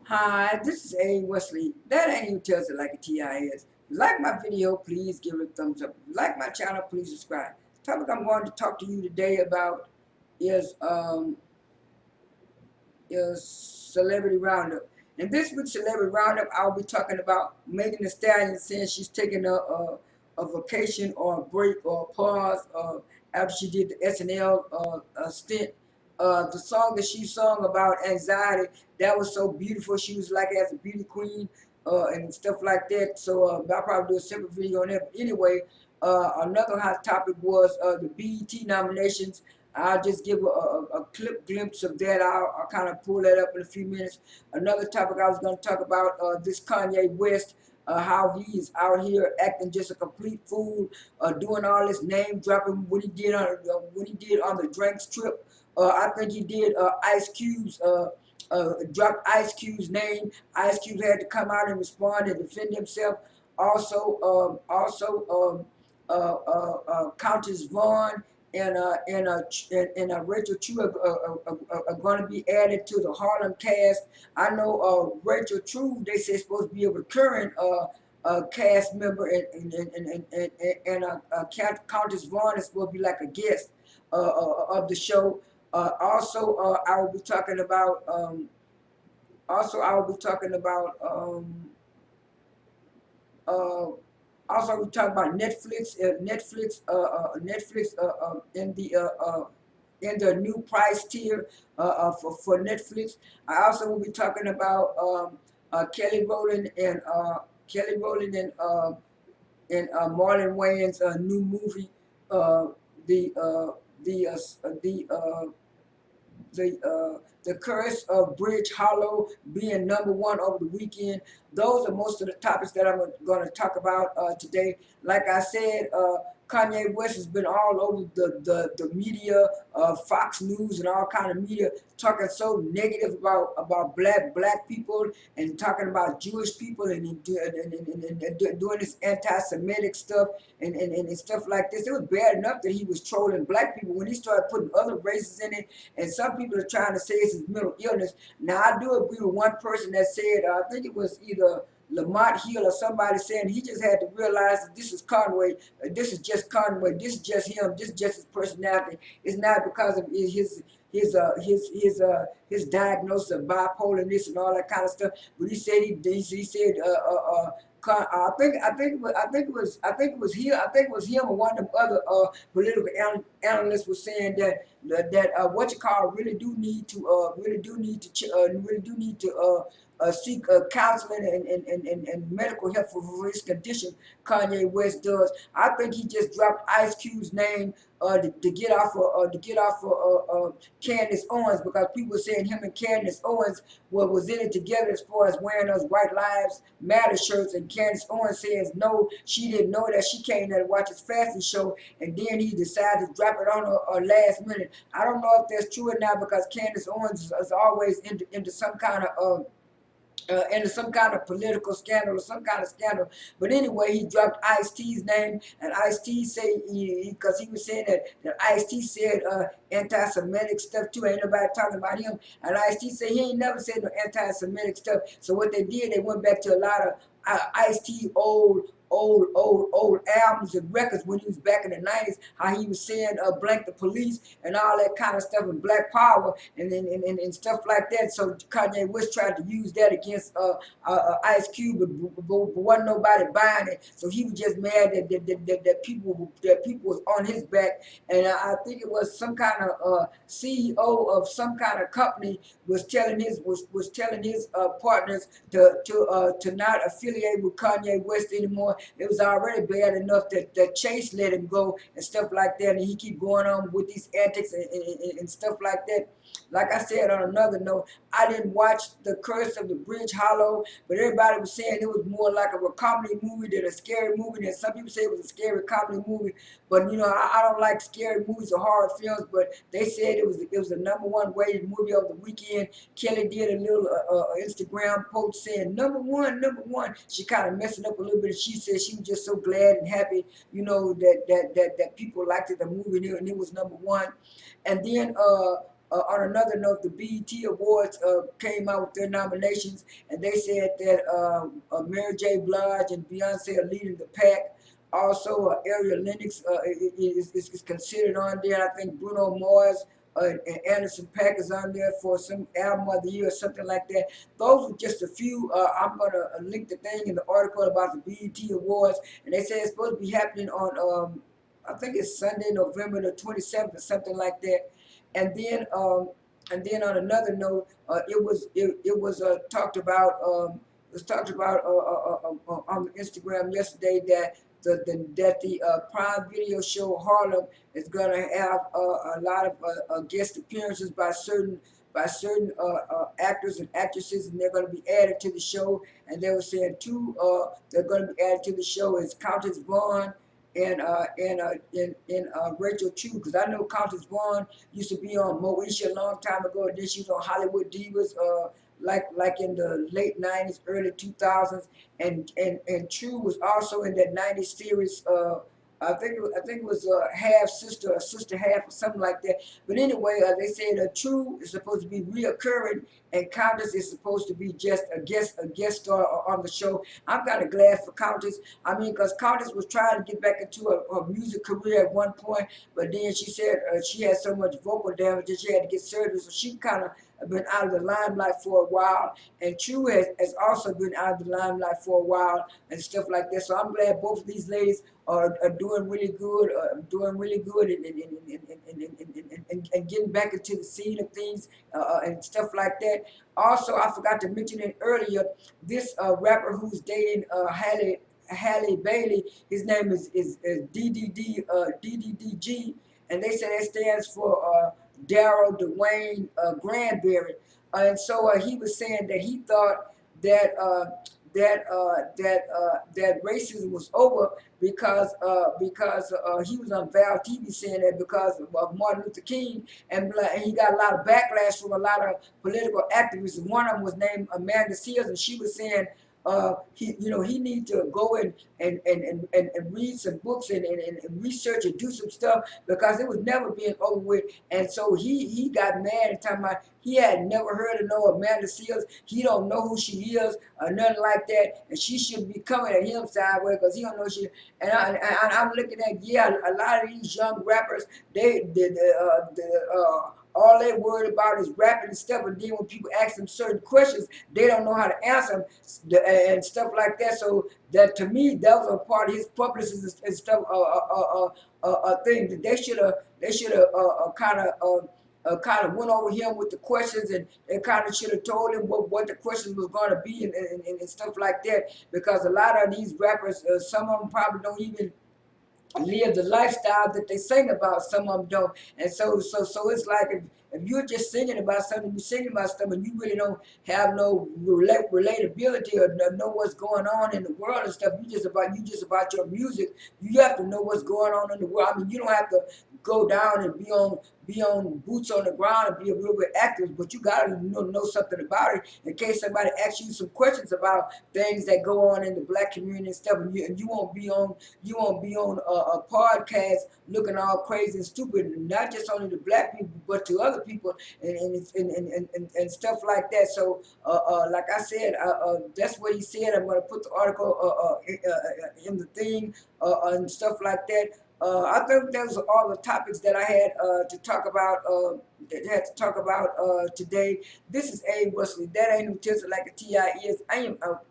Hi, this is A. Wesley. That ain't even tells it like a TIS. Like my video, please give it a thumbs up. Like my channel, please subscribe. The topic I'm going to talk to you today about is um is Celebrity Roundup. In this week's Celebrity Roundup, I'll be talking about Meganthestallion saying she's taking a vacation or a break or a pause after she did the SNL stint. The song that she sung about anxiety, that was so beautiful. She was like as a beauty queen and stuff like that. So I'll probably do a separate video on that. But anyway, another hot topic was the BET nominations. I'll just give a clip glimpse of that. I'll kind of pull that up in a few minutes. Another topic I was going to talk about this Kayne West, how he's out here acting just a complete fool, doing all this name dropping when he did on the Drinks trip. I think he did Ice Cube's. Dropped Ice Cube's name. Ice Cube had to come out and respond and defend himself. Also, Countess Vaughn and Rachel True are going to be added to the Harlem cast. I know Rachel True, they say, is supposed to be a recurring cast member, and Countess Vaughn is supposed to be like a guest of the show. I will be talking about. I will be talking about. Uh, Also, we talk about Netflix. In the new price tier for Netflix. I also will be talking about Kelly Rowland and Marlon Wayans' new movie, uh, the uh, the the Curse of Bridge Hollow being #1 over the weekend. Those are most of the topics that I'm going to talk about today. Like I said, Kanye West has been all over the media, Fox News and all kind of media, talking so negative about black people and talking about Jewish people and doing this anti-Semitic stuff and stuff like this. It was bad enough that he was trolling black people when he started putting other races in it, and some people are trying to say it's his mental illness. Now, I do agree with one person that said, I think it was either Lamont Hill or somebody saying he just had to realize that this is Conway, this is just Conway, this is just him, this is just his personality. It's not because of his diagnosis of bipolarness and all that kind of stuff. But he said I think it was him or one of them other political analysts was saying that what you call really do need to seek counseling and medical help for his condition. Kanye West does. I think he just dropped Ice Cube's name to get off Candace Owens, because people were saying him and Candace Owens was in it together as far as wearing those White Lives Matter shirts, and Candace Owens says no, she didn't know that. She came there to watch his fashion show, and then he decided to drop it on her last minute. I don't know if that's true or not, because Candace Owens is always into some kind of into some kind of political scandal or some kind of scandal. But anyway, he dropped Ice-T's name, and Ice-T said, because he was saying that Ice-T said anti-Semitic stuff too. Ain't nobody talking about him. And Ice-T said he ain't never said no anti-Semitic stuff. So what they did, they went back to a lot of Ice-T old albums and records when he was back in the 90s, how he was saying blank the police and all that kind of stuff, and black power and stuff like that. So Kanye West tried to use that against Ice Cube, but wasn't nobody buying it. So he was just mad that people was on his back. And I think it was some kind of CEO of some kind of company was telling his partners to not affiliate with Kanye West anymore. It was already bad enough that Chase let him go and stuff like that, and he keep going on with these antics and stuff like that. Like I said, on another note, I didn't watch The Curse of the Bridge Hollow, but everybody was saying it was more like a comedy movie than a scary movie. And some people say it was a scary comedy movie, but I don't like scary movies or horror films. But they said it was the #1 rated movie of the weekend. Kelly did a little Instagram post saying number one. She kind of messing up a little bit. She said she was just so glad and happy, that people liked it, the movie, and it was #1. And then On another note, the BET Awards came out with their nominations, and they said that Mary J. Blige and Beyonce are leading the pack. Also, Ariel Lennox is considered on there. I think Bruno Mars and Anderson .Paak is on there for some album of the year or something like that. Those are just a few. I'm gonna link the thing in the article about the BET Awards, and they say it's supposed to be happening on I think it's Sunday, November the 27th or something like that. And then on another note, it was talked about on Instagram yesterday that the Prime Video show Harlem is gonna have a lot of guest appearances by certain actors and actresses, and they're going to be added to the show. And they were saying two they're going to be added to the show is Countess Vaughn and Rachel Chu, because I know Countess Vaughn used to be on Moesha a long time ago, and then she was on Hollywood Divas, like in the late '90s, early 2000s, and Chu was also in that '90s series. I think it was half sister or sister half or something like that. But anyway, they said True is supposed to be reoccurring, and Countess is supposed to be just a guest star on the show. I'm kind of glad for Countess. I mean, because Countess was trying to get back into a music career at one point, but then she said she had so much vocal damage that she had to get surgery, so she kind of been out of the limelight for a while. And True has also been out of the limelight for a while and stuff like that. So I'm glad both of these ladies are doing really good, and getting back into the scene of things and stuff like that. Also, I forgot to mention it earlier. This rapper who's dating Halle Bailey, his name is DDDG, and they say that stands for Daryl Dwayne Granberry. And so he was saying that he thought that that racism was over because he was on Val TV saying that because of Martin Luther King, and he got a lot of backlash from a lot of political activists. And one of them was named Amanda Seals, and she was saying he need to go and read some books and research and do some stuff because it was never being over with. And so he got mad and talking about he had never heard of no Amanda Seals. He don't know who she is or nothing like that, and she should be coming at him sideways because he don't know she. And I'm looking at a lot of these young rappers, all they worried about is rapping and stuff, and then when people ask them certain questions, they don't know how to answer them and stuff like that. So that to me, that was a part of his publicist and stuff. Thing that they should have kind of went over him with the questions, and they kind of should have told him what the questions was going to be and stuff like that, because a lot of these rappers, some of them probably don't even live the lifestyle that they sing about. Some of them don't, and so it's like if you're just singing about something, you're singing about stuff, and you really don't have no relatability or know what's going on in the world and stuff. You just about your music. You have to know what's going on in the world. I mean, you don't have to go down and be on boots on the ground and be a real good actor, but you gotta know something about it in case somebody asks you some questions about things that go on in the black community and stuff, and you won't be on a podcast looking all crazy and stupid, not just only to black people but to other people and stuff like that. So like I said, that's what he said. I'm going to put the article in the thing and stuff like that. I think those are all the topics that I had to talk about. Today. This is A. Wesley. That ain't no tinsel like a Ti is. I am out.